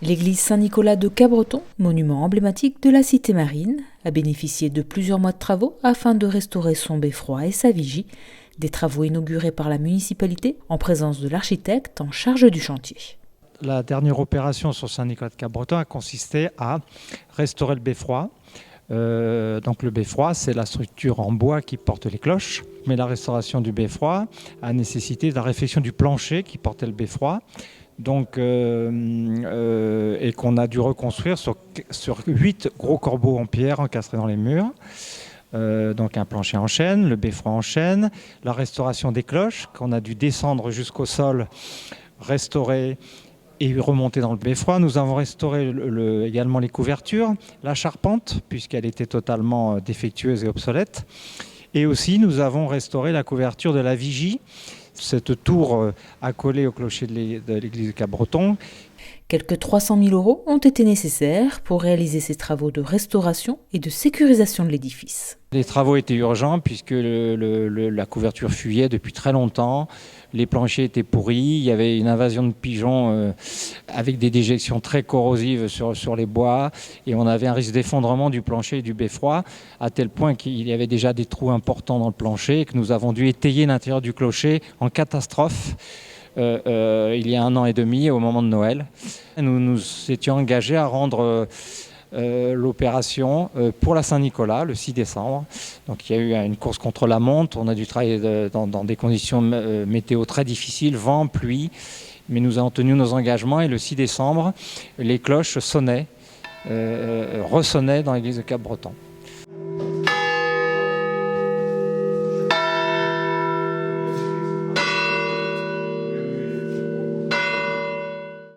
L'église Saint-Nicolas de Cabreton, monument emblématique de la cité marine, a bénéficié de plusieurs mois de travaux afin de restaurer son beffroi et sa vigie, des travaux inaugurés par la municipalité en présence de l'architecte en charge du chantier. La dernière opération sur Saint-Nicolas de Cabreton a consisté à restaurer le beffroi. Donc le beffroi, c'est la structure en bois qui porte les cloches, mais la restauration du beffroi a nécessité la réfection du plancher qui portait le beffroi. Donc, et qu'on a dû reconstruire sur 8 gros corbeaux en pierre encastrés dans les murs. Donc un plancher en chêne, le beffroi en chêne, la restauration des cloches qu'on a dû descendre jusqu'au sol, restaurer et remonter dans le beffroi. Nous avons restauré également les couvertures, la charpente puisqu'elle était totalement défectueuse et obsolète. Et aussi nous avons restauré la couverture de la vigie, cette tour accolée au clocher de l'église de Cabreton. Quelques 300 000 € ont été nécessaires pour réaliser ces travaux de restauration et de sécurisation de l'édifice. Les travaux étaient urgents puisque la couverture fuyait depuis très longtemps, les planchers étaient pourris, il y avait une invasion de pigeons avec des déjections très corrosives sur les bois et on avait un risque d'effondrement du plancher et du beffroi à tel point qu'il y avait déjà des trous importants dans le plancher et que nous avons dû étayer l'intérieur du clocher en catastrophe. Il y a 1 an et demi, au moment de Noël. Nous nous étions engagés à rendre l'opération pour la Saint-Nicolas le 6 décembre. Donc il y a eu une course contre la montre, on a dû travailler dans des conditions météo très difficiles, vent, pluie, mais nous avons tenu nos engagements et le 6 décembre, les cloches sonnaient, ressonnaient dans l'église de Cabreton.